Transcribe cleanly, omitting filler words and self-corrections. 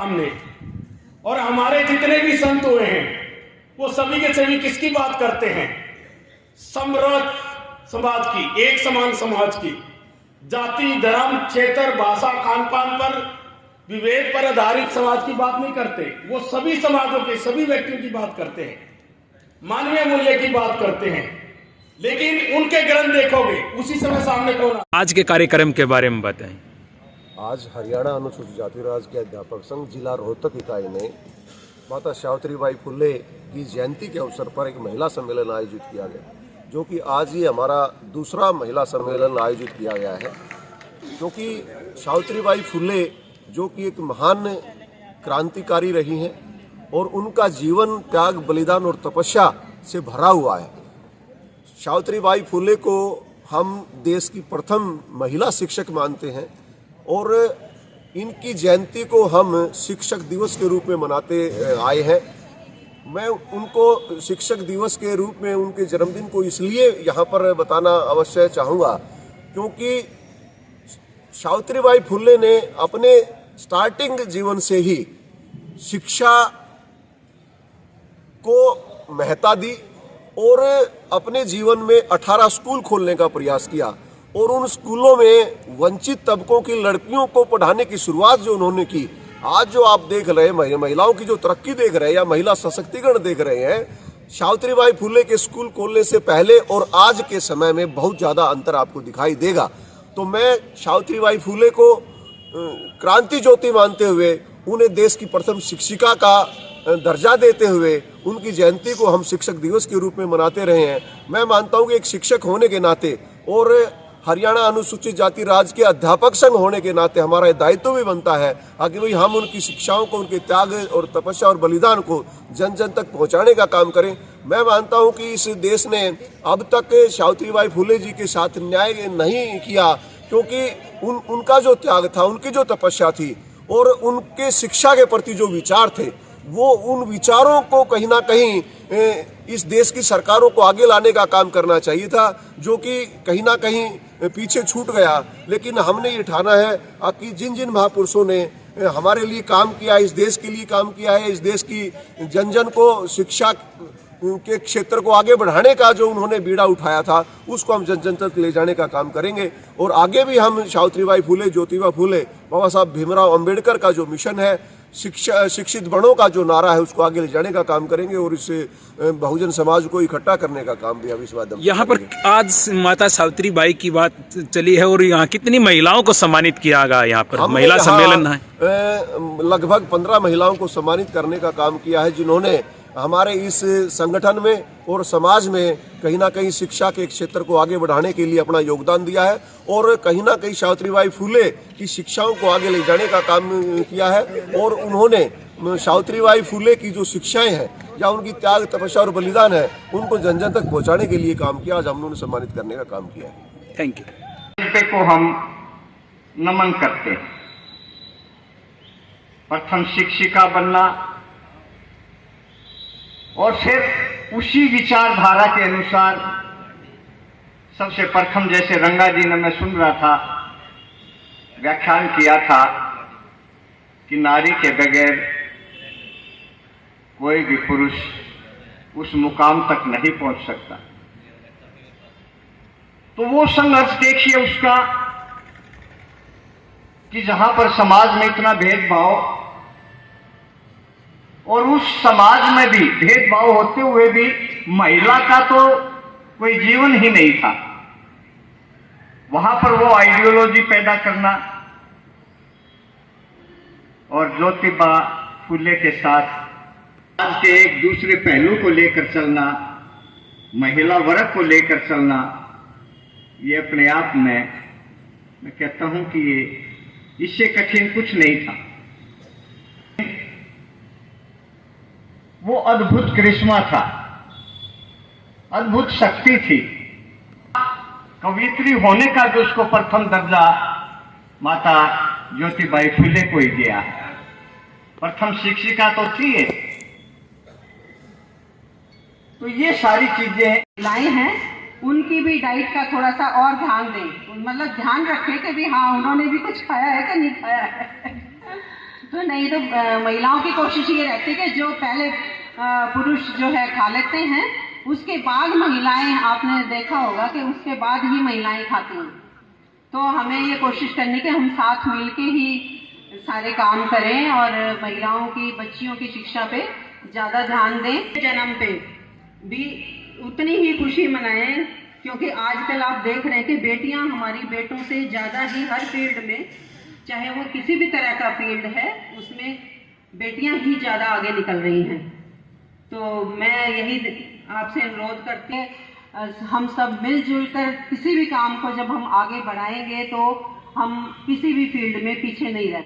हमने और हमारे जितने भी संत हुए हैं वो सभी के सभी किसकी बात करते हैं? समरस समाज की, एक समान समाज की, जाति धर्म क्षेत्र भाषा खान पान पर विवेक पर आधारित समाज की बात नहीं करते। वो सभी समाजों के सभी व्यक्तियों की बात करते हैं, मानवीय मूल्य की बात करते हैं। लेकिन उनके ग्रंथ देखोगे उसी समय सामने कौन? आज के कार्यक्रम के बारे में बताएं। आज हरियाणा अनुसूचित जाति राज्य के अध्यापक संघ जिला रोहतक इकाई ने माता सावित्रीबाई फुले की जयंती के अवसर पर एक महिला सम्मेलन आयोजित किया गया, जो कि आज ही हमारा दूसरा महिला सम्मेलन आयोजित किया गया है। क्योंकि सावित्रीबाई फुले जो कि एक महान क्रांतिकारी रही हैं और उनका जीवन त्याग बलिदान और तपस्या से भरा हुआ है। सावित्रीबाई फुले को हम देश की प्रथम महिला शिक्षक मानते हैं और इनकी जयंती को हम शिक्षक दिवस के रूप में मनाते आए हैं। मैं उनको शिक्षक दिवस के रूप में उनके जन्मदिन को इसलिए यहाँ पर बताना अवश्य चाहूँगा क्योंकि सावित्रीबाई फुले ने अपने स्टार्टिंग जीवन से ही शिक्षा को महत्ता दी और अपने जीवन में 18 स्कूल खोलने का प्रयास किया और उन स्कूलों में वंचित तबकों की लड़कियों को पढ़ाने की शुरुआत जो उन्होंने की, आज जो आप देख रहे हैं महिलाओं की जो तरक्की देख रहे हैं या महिला सशक्तिकरण देख रहे हैं, सावित्रीबाई फुले के स्कूल खोलने से पहले और आज के समय में बहुत ज़्यादा अंतर आपको दिखाई देगा। तो मैं सावित्रीबाई फुले को क्रांति ज्योति मानते हुए, उन्हें देश की प्रथम शिक्षिका का दर्जा देते हुए उनकी जयंती को हम शिक्षक दिवस के रूप में मनाते रहे हैं। मैं मानता हूं कि एक शिक्षक होने के नाते और हरियाणा अनुसूचित जाति राज्य के अध्यापक संघ होने के नाते हमारा दायित्व भी बनता है कि भाई हम उनकी शिक्षाओं को, उनके त्याग और तपस्या और बलिदान को जन जन तक पहुंचाने का काम करें। मैं मानता हूं कि इस देश ने अब तक सावित्रीबाई फुले जी के साथ न्याय नहीं किया क्योंकि उनका जो त्याग था, उनकी जो तपस्या थी और उनके शिक्षा के प्रति जो विचार थे, वो उन विचारों को कहीं ना कहीं इस देश की सरकारों को आगे लाने का काम करना चाहिए था, जो कि कहीं ना कहीं पीछे छूट गया। लेकिन हमने ये ठाना है कि जिन जिन महापुरुषों ने हमारे लिए काम किया, इस देश के लिए काम किया है, इस देश की जन जन को शिक्षा के क्षेत्र को आगे बढ़ाने का जो उन्होंने बीड़ा उठाया था, उसको हम जन जन तक ले जाने का काम करेंगे। और आगे भी हम सावित्रीबाई फुले, ज्योतिबा फुले, बाबा साहब भीमराव अंबेडकर का जो मिशन है, शिक्षित बड़ों का जो नारा है, उसको आगे ले जाने का काम करेंगे और इससे बहुजन समाज को इकट्ठा करने का काम भी हम इस माध्यम से यहाँ पर आज माता सावित्रीबाई की बात चली है और यहाँ कितनी महिलाओं को सम्मानित किया गया? यहाँ पर महिला सम्मेलन है, लगभग 15 महिलाओं को सम्मानित करने का काम किया है, जिन्होंने हमारे इस संगठन में और समाज में कहीं ना कहीं शिक्षा के क्षेत्र को आगे बढ़ाने के लिए अपना योगदान दिया है और कहीं ना कहीं सावित्रीबाई फुले की शिक्षाओं को आगे ले जाने का काम किया है। और उन्होंने सावित्रीबाई फुले की जो शिक्षाएं हैं या उनकी त्याग तपस्या और बलिदान है, उनको जन जन तक पहुंचाने के लिए काम किया। आज हम उन्हें सम्मानित करने का काम किया है। Thank you. को हम नमन करते हैं। प्रथम शिक्षिका बनना और फिर उसी विचारधारा के अनुसार सबसे प्रथम, जैसे रंगा जी ने, मैं सुन रहा था, व्याख्यान किया था कि नारी के बगैर कोई भी पुरुष उस मुकाम तक नहीं पहुंच सकता। तो वो संघर्ष देखिए उसका कि जहां पर समाज में इतना भेदभाव और उस समाज में भी भेदभाव होते हुए भी महिला का तो कोई जीवन ही नहीं था, वहां पर वो आइडियोलॉजी पैदा करना और ज्योतिबा फुले के साथ आज के एक दूसरे पहलू को लेकर चलना, महिला वर्ग को लेकर चलना, ये अपने आप में मैं कहता हूं कि ये इससे कठिन कुछ नहीं था। वो अद्भुत करिश्मा था, अद्भुत शक्ति थी। कवियत्री होने का जो उसको प्रथम दर्जा माता ज्योतिबाई फुले को ही दिया। प्रथम शिक्षिका तो थी। तो ये सारी चीजें लाई हैं, उनकी भी डाइट का थोड़ा सा और ध्यान दें, मतलब ध्यान रखें कि भी हाँ उन्होंने भी कुछ खाया है कि नहीं खाया है। तो नहीं तो महिलाओं की कोशिश ये रहती है कि जो पहले पुरुष जो है खा लेते हैं, उसके बाद महिलाएं, आपने देखा होगा कि उसके बाद ही महिलाएं खाती हैं। तो हमें ये कोशिश करनी कि हम साथ मिलके ही सारे काम करें और महिलाओं की, बच्चियों की शिक्षा पे ज़्यादा ध्यान दें। जन्म पे भी उतनी ही खुशी मनाएं, क्योंकि आजकल आप देख रहे हैं कि बेटियां हमारी बेटों से ज़्यादा ही हर फील्ड में, चाहे वो किसी भी तरह का फील्ड है, उसमें बेटियां ही ज़्यादा आगे निकल रही हैं। तो मैं यही आपसे अनुरोध करती हूँ, हम सब मिलजुल कर किसी भी काम को जब हम आगे बढ़ाएंगे तो हम किसी भी फील्ड में पीछे नहीं रहते।